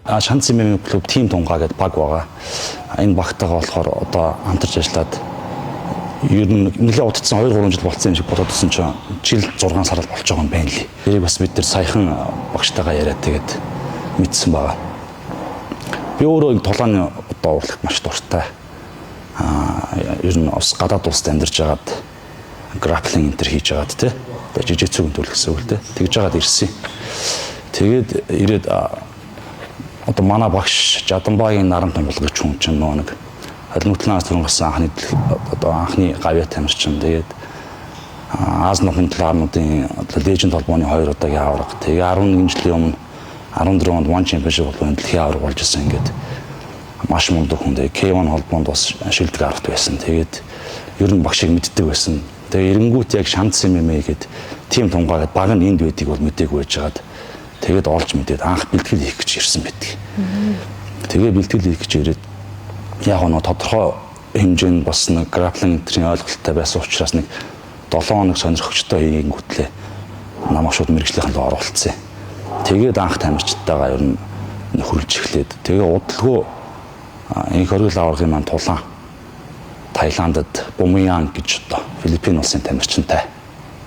Шанц MMA клуб тим тунгаа гэдэг баг байгаа. Энэ багтайгаа болохоор одоо хамтарч ажиллаад ер нь нэлээд удацсан 2-3 жил болцсон юм шиг бододсон чинь жил 6 сар болж байгаа юм байна лээ. Тэрийг бас бид нар саяхан багштайгаа яриад тэгээд мэдсэн байгаа. Би өөрөө тулааны одоо урлагт маш дуртай. Ер нь бас гадаад улсад амьдарч байгаад grappling энэ төр хийж байгаад тий. Одоо жижигцүүн төлөх гэсэн үг л дээ. Тэгж байгаад ирсэн. Тэгээд ирээд одоо манай багш Жаданбагийн наран томилгоч хүн чинь нэг Холимтланаас түрэн гарсан анхны гавья тамирчин. Тэгээд Аз нохын талаануудын леженд холбооны 2 удаагийн аварга. Тэгээ 11 жилийн өмнө 14 онд One Championship холбооны дэлхийн аварга болж ирсэн. Ингээд маш мундаг хүн. K1 холбоонд бас шилдэг аварга байсан. Тэгээд ер нь багшийг мэддэг байсан. Тэгээ эренгүүт яг Шанц MMA гэдэг тим тунгаа гэдэг баг нь энд байдгийг бол мэдээгүй байжгаад тэгээд олж мэдээд анх бэлтгэл хийх гэж ирсэн байдаг. Тэгээ бэлтгэл хийх гэж ирээд яг нэг тодорхой хэмжээнд бас нэг grappling трийн ойлголттой байсан учраас нэг 7 хоног сонирхогчтой хийгэнгүүтлээ намайг шууд мэрэгжлийн рүү оруулсан. Тэгээд анх тамирчдтайгаа ер нь хөрөлж эхлээд тэгээ удалгүй энэ хоригл аваргын маань тулаан Таиландд Бумян гэж одоо Филиппин улсын тамирчинтай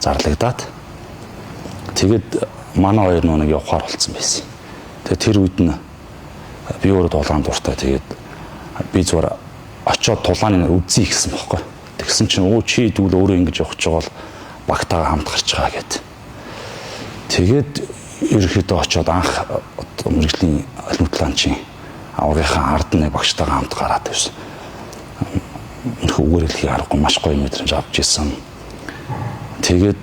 зарлагдаад тэгээд манай хоёр нэг явахаар болсон байсан. Тэгээд тэр үед нь би өөрөө тулаан дуртай. Тэгээд би зүгээр очиод тулааны үзье гэсэн бохоггүй. Тэгсэн чинь чи дүүл өөрөө ингэж явах гэж байгаа бол багтаага хамт гарч байгаа гэд. Тэгээд ерөөхдөө очиод анх мэрэгжлийн Холимтлаанчийн аврагынхаа ард нэг багштайгаа хамт гараад байсан. Нөх үгээрэлхий аргагүй маш гоё мэдрэмж авч ирсэн. Тэгээд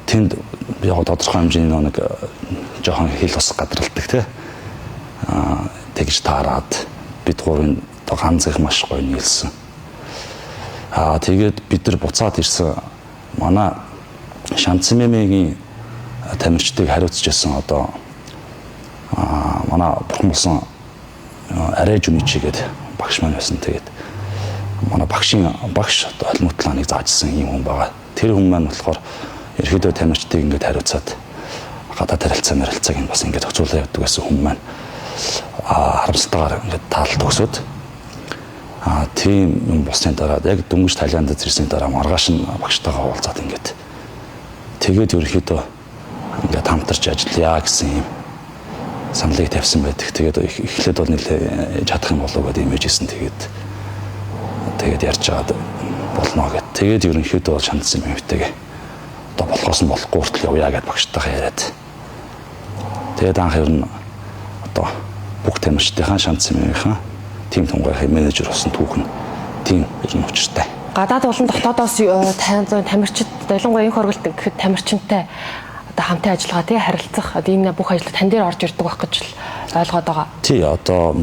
тэнд яг тодорхой хэмжээний нэг жоохон хил ус гадралдаг тий. Тэгж таарад бид гурвын ганц их маш гоё нийлсэн. Тэгээд бид нар буцаад ирсэн манай Шанц MMA-гийн тамирчдыг хариуцж ирсэн одоо манай бурхан Арай Жуничи гэдэг багш маань байсан. Тэгээд манай багш одоо Холимтлааныг заажсан юм хүн байгаа. Тэр хүн маань болохоор ерөөдөө тамирчдыг ингээд хариуцаад гадаад харилцааг нь бас ингээд зохицуулаад явдаг гэсэн хүн маань харамсалтайгаар ингээд таалт өгсөд тийм юм болсны дараа яг дөнгөж Таиландд ирсний дараа маргааш нь багштайгаа уулзаад ингээд тэгээд ерөөдөө ингээд хамтарч ажиллая гэсэн юм саналыг тавьсан байдаг. Тэгээд эхлээд бол нэлээ чадах юм болов гэдэг имиж хийсэн. Тэгээд ярьж байгаад болно гэд. Тэгээд ерөнхийдөө бол Шанц MMA-тэйгээ одоо болохоос нь болохгүй хүртэл явъя гэд багштайгаа яриад. Тэгээд анх ер нь одоо бүх тамирчдынхаа Шанц MMA-ийн тим тунгаагийн менежер болсон түүхэн тийм ер нь учиртай. Гадаад болон дотоодоос тамирчид ялангуяа энэ хоригт гэхэд тамирчинтай одоо хамтын ажиллагаа тий харилцах одоо энэ бүх ажил тань дээр орж ирдэг байх гэж ойлгоод байгаа. Тий одоо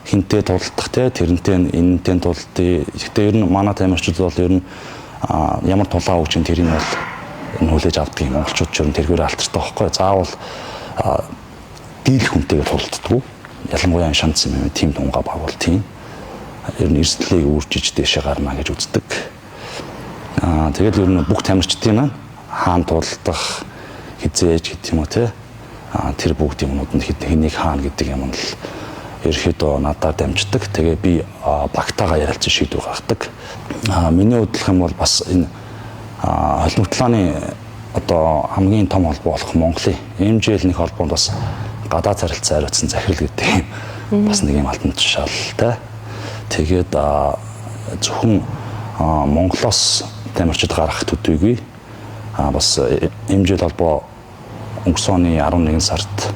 хинтээ тулдах тий тэрнтэй энэнтэй тулдъя. Гэхдээ ер нь манай тамирчид бол ер нь ямар тулаа өгч тэрийг бол энэ хүлээж авдаг юм. Монголчууд ч ер нь тэргээр алтартай байхгүй. Заавал дийлэх хүнтэйгээ тулддаг. Ялангуяа Шанц MMA тим тунгаа баг бол тийм. Ер нь эрсдлийг үржиж дэшээ гарна гэж үздэг. Тэгээд ер нь бүх тамирчдын маань хаан тулдах хизээж гэдэг юм уу те. Тэр бүгд юмнууд нь хэнийг хаана гэдэг юм нь л ерөөхдөө надад дамждаг. Тэгээ би багтаага ярилцсан шийдвэр гаргадаг. Миний бодлох юм бол бас энэ Холимтлааны одоо хамгийн том холбоо болох Монголын MJL-ийн холбоонд бас гадаад харилцаа хариуцсан захирал гэдэг юм бас нэг юм алтан тушаалтай. Тэгээд зөвхөн Монголоос тамирчид гарах төдийгүй бас MJL холбоо өнгөрсөн оны 11 сард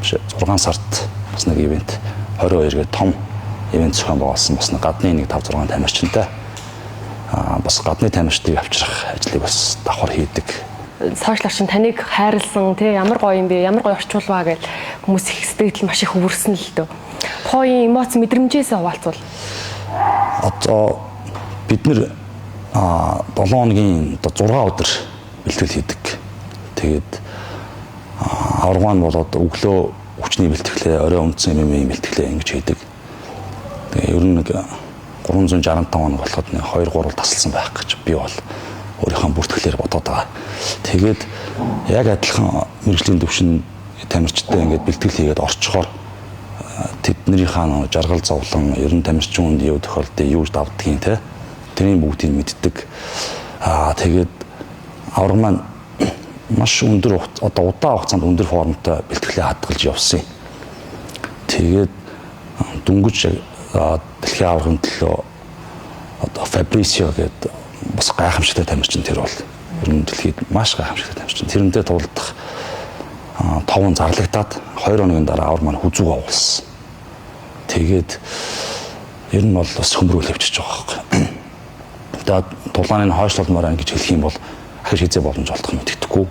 6 сард бас нэг ивент 22 гэх том ивент зохион байгуулсан бас гадны нэг 5-6 тамирчинтай бас гадны тамирчдыг авчрах ажлыг бас давхар хийдэг. Сошиал орчин таныг хайрлсан тий ямар гоё юм бэ? Ямар гоё орчуул ба гэж хүмүүс их сэтгэл маш их өвөрсөн л дөө. Тухайн эмоц мэдрэмжээс хаваалцвал одоо бид нэр 7 хоногийн 6 өдөр бэлтгэл хийдэг. Тэгээд аварга нь болоод өглөө хүчний бэлтгэлээ, орой өмцөн MMA бэлтгэлээ ингэж хийдэг. Тэгээ ер нь нэг 365 хоног болоход 2-3 тасалсан байх гэж би бол өөрийнхөө бүртгэлээр бодоод байгаа. Тэгээд яг адилхан мэрэгжлийн төвшин тамирчтай ингээд бэлтгэл хийгээд орчхоор тэднэрийнхээ жаргал зовлон ер нь тамирчин хүнд юу тохиолдгийг юу давдгийг те тэрийн бүгдийг мэддэг. Тэгээд авраг маань маш өндөр одоо удаан хугацаанд өндөр формтой бэлтгэлээ хадгалж явсан. Тэгээд дөнгөж дэлхийн аврагын төлөө одоо Фабрисио гэдэг бас гайхамшигтай тамирчин тэр бол ер нь дэлхийд маш гайхамшигтай тамирчин. Тэрнтэй тулдах 5 зарлагдаад 2 хоногийн дараа авар маань хүзүүг агуулсан. Тэгээд ер нь бол бас хөмрөөл хөвчөж байгаа байхгүй. Тэгээд тулааны хойшлолмоор ингэж хэлэх юм бол ахиж хизээ боломж олдох мэддэхгүй.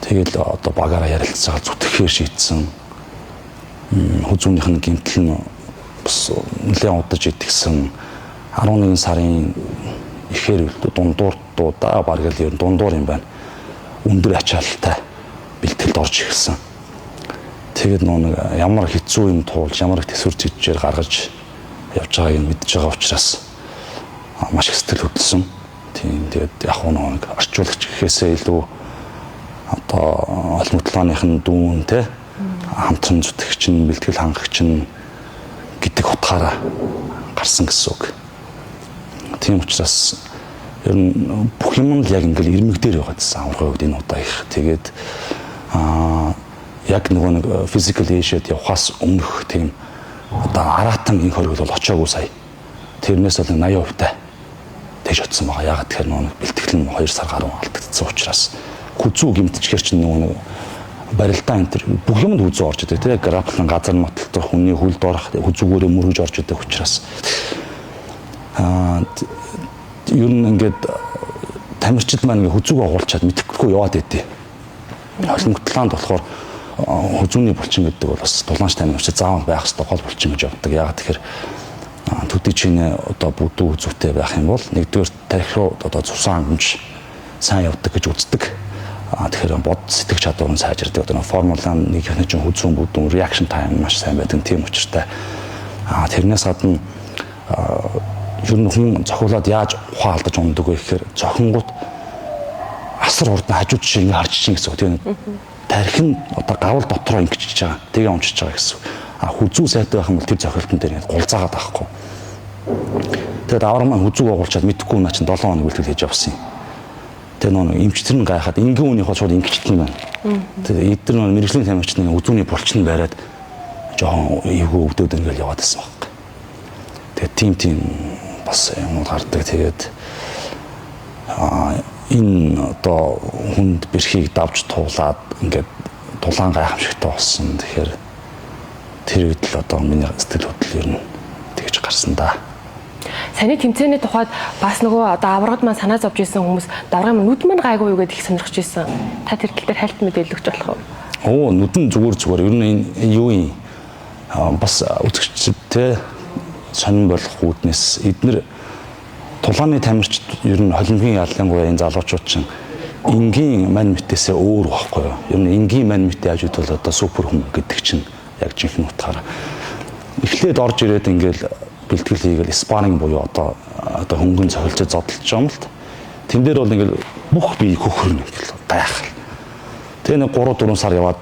Тэгэл одоо багаараа ярилцсаар зүтгэхээр шийдсэн. Хүзүүнийх нь гэмтэл нь бас нэлээд удаж идэгсэн 11 сарын ихээр дундуур баг л ер нь дундуур юм байна. Өндөр ачаалттай бэлтгэлд орж ирсэн. Тэгээд нэг ямар хэцүү юм туулж ямар их төсвөр зэжээр гаргаж явж байгааг мэдж байгаа учраас маш их сэтгэл хөдлсөн. Тийм тэгээд яг нэг орчуулагч гэхээсээ илүү одоо олимтлооных нь дүүн те хамтран зүтгэгч нь бэлтгэл хангагч нь гэдэг утгаараа гарсан гэсэн үг. Тийм учраас ер нь бүх юм л яг ингээл ирмэгдээр байгаа гэсэн аврагын үед энэ удаа их. Тэгээд яг нөгөө нэг physical age-д явахаас өмнөх тийм одоо аратан энэ хориг бол очоогүй сая. Тэрнээс бол 80% таа тэгж утсан байгаа. Ягаад тэгэхээр нөгөө бэлтгэл нь 2 сар гаруй алдагдсан учраас хүзүү гимтчгэр чинь нөгөө барилдаа энэ төр бүх юмд хүзүү орж идэг тийм графлын газар нуталтай хүний хөл доорх хүзүүгээрээ мөрөж орж идэг учраас ер нь ингээд тамирчид маань ингээ хүзүүг агуулчаад мэдэхгүй яваад идэв. Олимтлаанд болохоор хүзүүний булчин гэдэг бол бас дулаанч тамирчид заавал байх ёстой гол булчин гэж явдаг. Ягаад тэгэхээр төдий чинээ одоо бүдүү хүзүүтэй байх юм бол нэгдүгээр тарих руу одоо цусан хангамж сайн явдаг гэж үздэг. Тэгэхээр бод сэтгэх чадвар нь сайжирдаг. Одоо формулын нэг ихний чинь хүзүүн бүдүүн reaction time маш сайн байдаг. Тийм учраас тэрнээс гадна ер нь хүн цохиулаад яаж ухаан алдаж ундаг вэ гэхээр цохингууд асар урд нь хажууд шиг ингэ харж чинь гэсэн үг. Тийм тарих нь одоо гавал дотроо ингэчиж байгаа. Тэгээ унчиж байгаа гэсэн үг. Хүзүү сайтай байх юм бол тэр цохилтон дээр ингэ гулзаагаад байхгүй. Тэгээд авраг маань хүзүүг агуулчаад мэдхгүй наа чинь 7 хоног бэлтгэл хийж явсан юм. Тэгээ нөө эмчтэр нь гайхаад энгийн үнийхөө шууд ингэчтэн байна. Тэгээд эдгээр нөө мэрэгжлийн тамирчид нэг үзүүний булчин бариад жоохон эвгүй өвдөд ингээл яваад байсан баг. Тэгээд тийм бас юм гардаг. Тэгээд энэ одоо хүнд бэрхийг давж туулаад ингээд тулаан гайхамшигтай болсон. Тэгэхээр тэр үед л одоо миний сэтгэл хөдлөл ер нь тэгж гарсан да. Саний тэмцээний тухайд бас нөгөө одоо аврагд маань санаа зовж исэн хүмүүс даврын нүд мань гайгүй юу гэдээ их сонирхож исэн. Та тэр тал дээр хальт мэдээлэл өгч болох уу? Нүд нь зүгээр ер нь энэ юу юм бас үзэгчтэй сонин болох үүднээс эдгээр тулааны тамирчид ер нь холимгийн ялангуяа энэ залуучууд чинь энгийн мань мэтээсээ өөр байхгүй юу? Ер нь энгийн мань мэт яаж үт бол одоо супер хүн гэдэг чинь яг жинхэнэ утгаараа эхлээд орж ирээд ингээл бэлтгэл хийгээл спарринг буюу одоо хөнгөн цохилж зодтолж байгаа юм л. Тэн дээр бол ингээл бүх бие хөхөрнө ингээл гайхал. Тэгээ нэг 3-4 сар яваад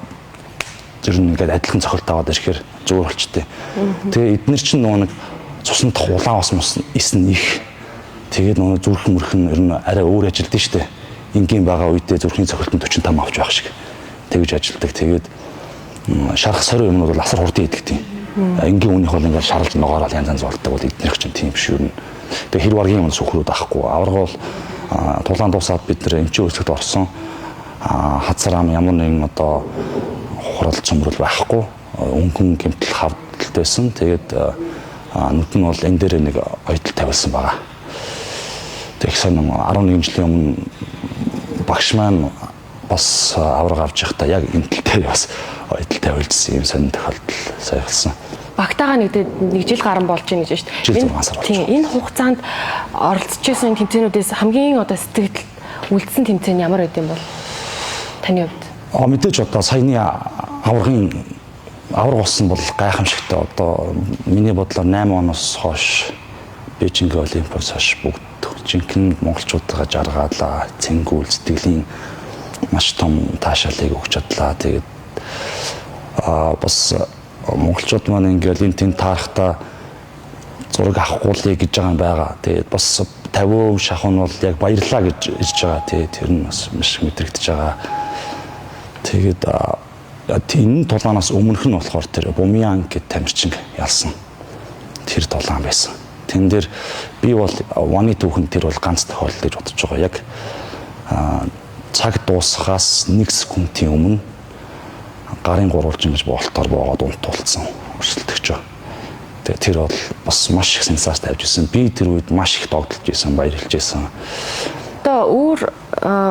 ер нь ингээд адилхан цохилт аваад ирэхээр зүгээр болчтой. Тэгээ эднэр чинь нөгөө нэг цусны дах улаан ус мус эсн их. Тэгээд нөгөө зүрх мөрхөн ер нь арай өөр ажилдсан шүү дээ. Ингийн байгаа үедээ зүрхний цохилтод 45 авч байх шиг. Тэгж ажилдаг. Тэгээд шарах сорой юмнууд бол асар хурдан идэгдэг. Ингийн үнийх бол ингээд шарлж ногоорол янз янз болдог бол эднэрх чинь тийм биш юу. Тэгээ хэр варгийн юм сүхрүүд ахгүй. Авраг бол тулаан дуусаад бид нэр эмчийн үйлчлэгт орсон. Хацар ам ямар нэгэн одоо хурал цөмрөл байхгүй. Өнгөн гэмтэл хавдалтайсэн. Тэгээд нүд нь бол энэ дээр нэг ойдол тавилсан байгаа. Тэгсэн 11 жилийн өмнө багш маань бас авраг авч явахдаа яг энэ тал дээр бас ойдол тавилжсэн юм сонир тохиолдол саяхалсан. Багтаага нэг жил гарan болж байна гэж байна шүү дээ. Энэ хугацаанд оролцож байсан тэмцээнүүдээс хамгийн одоо сэтгэл үлдсэн тэмцээн ямар байд юм бол таны хувьд? Мэдээж одоо саяны аврагын авраг болсон бол гайхамшигтай. Одоо миний бодлоор 8 оноос хойш Бээжинг Олимпиас хойш бүгд жинхэнэ монголчуудаа жаргаалаа. Цэнгүүл сэтгэлийн маш том таашаалыг өгч чадлаа. Тэгээд бас монголчууд маань ингээл энэ тэнд таарахтаа зураг авахгүй гэж байгаа юм байгаа. Тэгээд бас 50% шахуу нь бол яг баярлаа гэж ирж байгаа. Тэр нь бас маш мэдрэгдэж байгаа. Тэгээд энэ тулаанаас өмнөх нь болохоор тэр Бумян гэд тамирчин ялсан. Тэр тулаан байсан. Тэн дээр би бол Ваны түүхэн тэр бол ганц тохиолдол гэж бодож байгаа. Яг цаг дуусахаас 1 секундын өмнө гарын гурвалжин гэж болтоор боогод унтуулсан өрсөлдөгч. Тэгээ тэр бол бас маш их сенсац тавьж ирсэн. Би тэр үед маш их догдолж ирсэн, баярлж ирсэн. Одоо өөр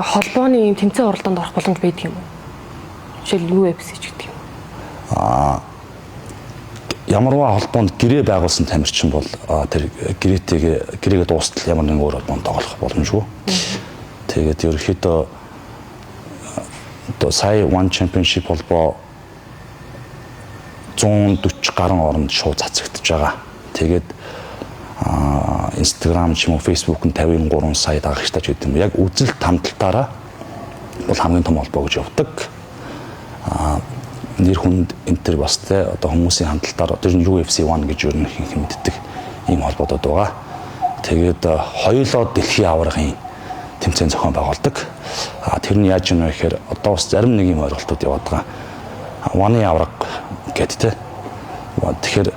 холбооны юм тэмцээн уралдаанд орох боломж байдаг юм уу? Жишээл UFC ч гэдэг юм. Ямарваа холбоонд гэрээ байгуулсан тамирчин бол тэр гэрээгээ дуустал ямар нэгэн өөр холбоонд тоглох боломжгүй. Тэгээд ерөөхдөө сая One Championship холбоо 140 гаруй оронд шууд цацагдж байгаа. Тэгээд Instagram ч юм уу Facebook-ын 53 сая дагагчтай ч гэдэг юм. Яг үзэл тамталтаараа бол хамгийн том холбоо гэж явдаг. Нэр хүнд энтер бас те одоо хүмүүсийн хандлтаар одоо UFC 1 гэж юу нэг мэддэг ийм холбоодод байгаа. Тэгээд хоёулаа дэлхийн аваргын тэмцээн зохион байгуулдаг. Тэр нь яаж юм бэ гэхээр одоо бас зарим нэг юм ойлголтууд яваад байгаа. Ваны авраг гэдэг те. Тэгэхээр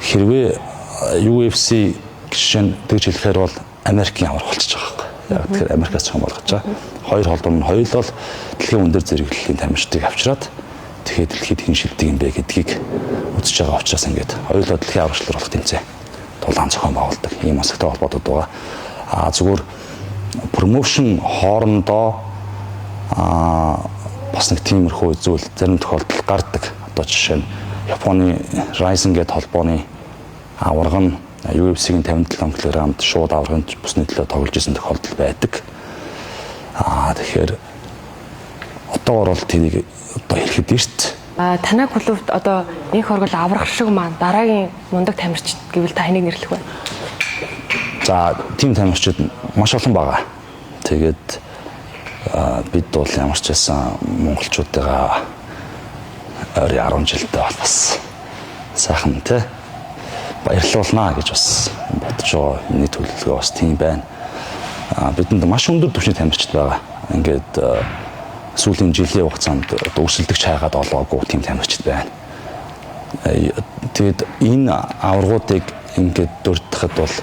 хэрвээ UFC гişэн тэгж хэлэхээр бол Америкийн авраг болчихж байгаа байхгүй. Яг тэгэхээр Америкаас зохион болгож байгаа. Хоёр холбоо нь хоёулаа дэлхийн өндөр зэрэглэлийн тамирчдыг авчираад тэгэхээр дэлхийд хэн шилдэг юм бэ гэдгийг үзэж байгаа учраас ингээд хоёулаа дэлхийн аврагчлал болох тэмцээн тулаан зохион байгуулдаг. Ийм асагтай холбоодод байгаа. Зүгээр промошн хоорондоо бас нэг тиймэрхүү зүйл зарим тохиолдолд гардаг. Одоо жишээ нь Японы Rising гэдэг холбооны аварга нь UFC-ийн 57 кг-д шууд аварганд бүсний төлөө тоглож исэн тохиолдол байдаг. Тэгэхээр одоогор бол тэрийг одоо хэлэхэд эрт. Танай клубт одоо нэг хоргол аврах шиг маань дараагийн мундаг тамирчид гэвэл та хэнийг нэрлэх вэ? За, тийм тамирчид маш олон байгаа. Тэгээд бид бол ямар ч байсан монголчуудаа ойрын 10 жилдээ бас сайхан те баярлуулнаа гэж бас бодож байгаа. Миний төлөвлөгөө бас тийм байна. Бидэнд маш өндөр түвшний тамирчид байгаа. Ингээд сүүлийн жилийн хугацаанд өсөлдөгч хайгаад олоогүй тийм тамирчид байна. Тэгэд энэ аваргуудыг ингээд дурдахад бол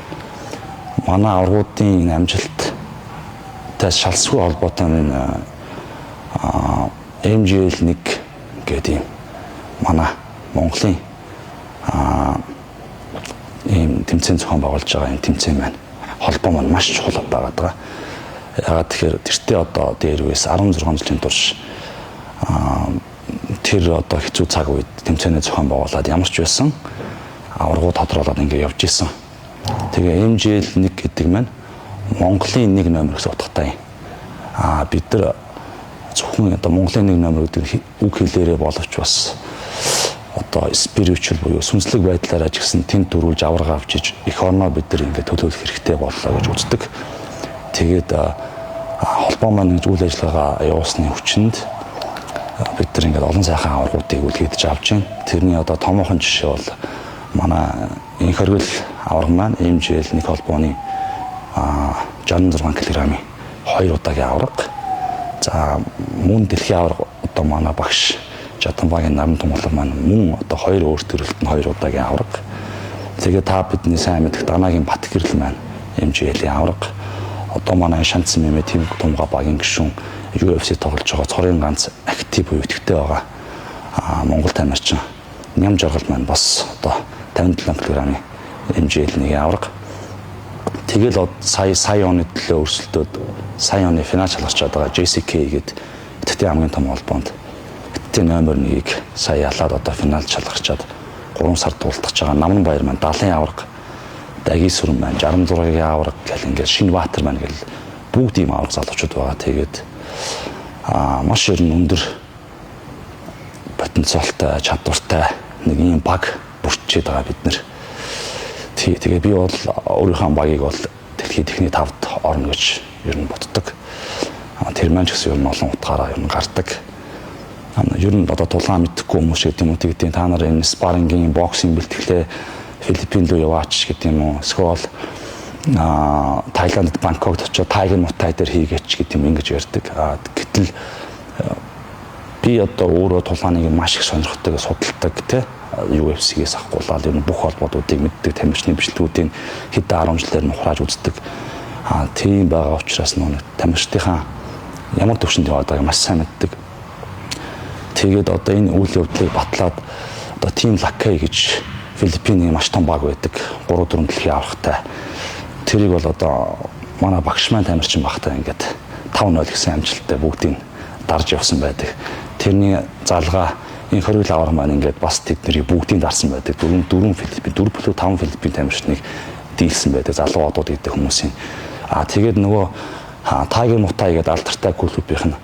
манай аваргуудын амжилттай шалсгүй холбоотой энэ MGL1 гэдэг юм манай Монголын ийм тэмцээн зохион байгуулж байгаа энэ тэмцээн маань холбоо маань маш чухал байгаад байгаа. Ягаад тэгэхээр тэртээ одоо дээрвээс 16 жилийн турш тэр одоо хэцүү цаг үед тэмцээнээ зохион байгуулад ямар ч байсан аваргуу тодруулаад ингэ явж исэн. Тэгээ MGL1 гэдэг маань Монголын 1 номер гэсэн утгатай юм. Бид нар зөвхөн одоо Монголын 1 номер гэдэг үг хэлээрээ боловч бас одоо spiritual буюу сүнслэг байдлаараа ч гэсэн тэнд дөрүүлж аварга авчиж их орноо бид нар ингэ төлөвлөх хэрэгтэй боллоо гэж үздэг. Тэгээд холбоо маань үйл ажиллагаа явуулсны хүчинд бид нар ингээд олон сайхан аваргуудыг үлгэдэж авч байна. Тэрний одоо томоохон жишээ бол манай инх оргил аварга маань MGL1 холбооны 66 кг-ийн 2 удаагийн аварга. За мөн дэлхийн аварга одоо манай багш Жатанбагийн Наран Тунгалаг маань мөн одоо 2 өөр төрөлт нь 2 удаагийн аварга. Тэгээ та бидний сайн мэдэх Данагийн Бат гэрэл маань MGL-ийн аварга. Одоо манай Шанцсан Мэмэ тийм Тунгаа багийн гишүүн UFC тоглож байгаа цорын ганц актив буюу идэвхтэй байгаа Монгол тамирчин Ням Жаргал маань бас одоо 57 кг-ийн MGL-1 аварга. Тэгэл сая оны төлөө өрсөлдөөд сая оны финал шалгарч байгаа JCK гэдэг идэвхтэй хамгийн том холбоонд идэвхтэй номер 1-ийг сая ялаад одоо финал шалгарчаад 3 сар дуулдах байгаа Наман Баяр маань 70 аварга, Даги Сүрэн маань 66-ийн аварга гэл ингээд Шинэ Баатар маань гэл бүгд ийм аварга залуучууд байгаа. Тэгээд маш өрн өндөр потенциалтай, чадвартай нэг ийм баг бүртчээд байгаа бид нар. Тэгээ би бол өөрийнхөө багийг бол дэлхийн техник 5-д орно гэж ер нь боддог. Тэр маань ч гэсэн ер нь олон утгаараа ер нь гардаг. Ер нь одоо тулаан мэдхгүй мэдэхгүй хүмүүс шиг тийм үү гэдэг та нар энэ спаррингийн боксинг бэлтгэлээ Филиппин руу яваач гэдэг юм уу эсвэл Таиландд Бангкокт очиж Тайгер Мутай дээр хийгээч гэдэг юм ингэж ярьдаг. Гэтэл би одоо өөрөө тулгааныг маш их сонирхдаг, судалдаг тий UFC-гээс ахгуулаад ер нь бүх холбоодуудыг мэддэг, тамирчны бичлэгүүдийн хэдэн 10 жилээр нь ухрааж үздэг. Тийм байгаа учраас нэг тамирчдынхаа ямар төвшөнд яваад байгааг маш сайн мэддэг. Тэгээд одоо энэ үйл явдлыг батлаад одоо Team Lakay гэж Филиппиний маш том баг байдаг. 3-4 дэлхийн аврагтай. Тэрийг бол одоо манай багш маань тамирчин багтаа ингээд 5-0 гэсэн амжилттай бүгдийг дарж явсан байдаг. Тэрний залгаа энэ хоригл авраг маань ингээд бас тэднийг бүгдийг дарсан байдаг. 4 Филиппин, 4+5 Филиппин тамирчныг дийлсэн байдаг. Залуудууд гэдэг хүмүүсийн. Тэгээд нөгөө Тайгер Мутай гэдэг алдартай клубийнх нь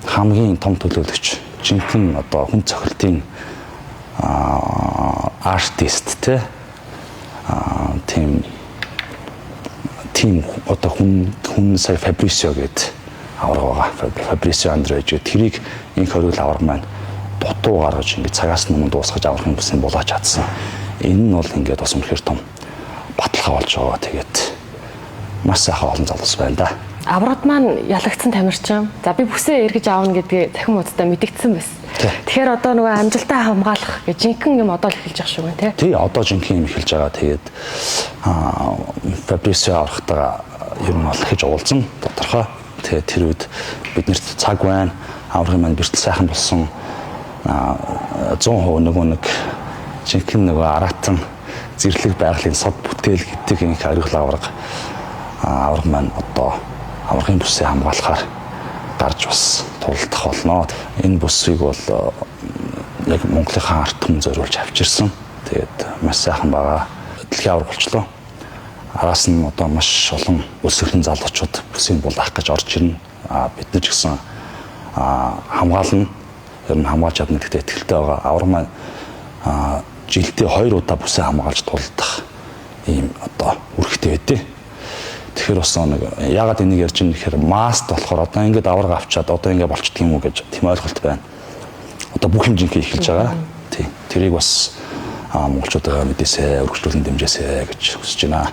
хамгийн том төлөөлөгч, жинхэнэ одоо хүн цохилтын артист тийм одоо хүн сая Фабрисио гэдэг авраг байгаа. Фабрисио Андрэж тэрийг энэ хоригл авраг маань дутуу гаргаж ингээд цагаас өмнө дуусгаж аврахын бүсэнд булаач чадсан. Энэ нь бол ингээд бас үнэхээр том баталгаа болж байгаа. Тэгээд маш сайхан олон залуус байна да. Аврагд маань ялагдсан тамирчин. За би бүсээ эргэж аавна гэдгийг захин удаа мэдэгдсэн байсан. Тэгэхээр одоо нөгөө амжилтаа хамгаалах гэж жинхэнэ юм одоо л эхэлж байгаа шүү гэн тий. Одоо жинхэнэ юм эхэлж байгаа. Тэгээд Фабрисио аврагтаа ер нь бол хийж уулзсан тодорхой. Тэгээд тэр үед биднэрт цаг байна. Аврагын маань бэртэл сайхан болсон. 100% нэг жинхэнэ нөгөө аратан зэрлэг байгалийн сод бүтээл гэдэг энэ хоригл авраг маань одоо аврагын бүсээ хамгаалахаар гарч бас тулдах болно. Энэ бүсийг бол яг Монголынхаа ард түмэн зориулж авчирсан. Тэгээд маш сайхан байгаа. Дэлхийн авраг болчлоо. Араас нь одоо маш олон улс орны залуучууд бүсийг булаах гэж орж ирнэ. Бид нар ч гэсэн хамгаална. Ер нь хамгаалж чадна гэдэгт итгэлтэй байгаа. Авраг маань жилдээ 2 удаа бүсээ хамгаалж тулдах ийм одоо үүрэгтэй байдэ. Тэгэхээр бас нэг ягаад энийг ярьж байгаа гэхээр маст болохоор одоо ингээд авраг авчаад одоо ингээд болчихдг юм уу гэж тийм ойлголт байна. Одоо бүх хэмжингээ эхэлж байгаа. Тийм. Тэрийг бас монголчуудаа мэдээсээ өргөжлүүлэн дэмжээсэй гэж хүсэж байна.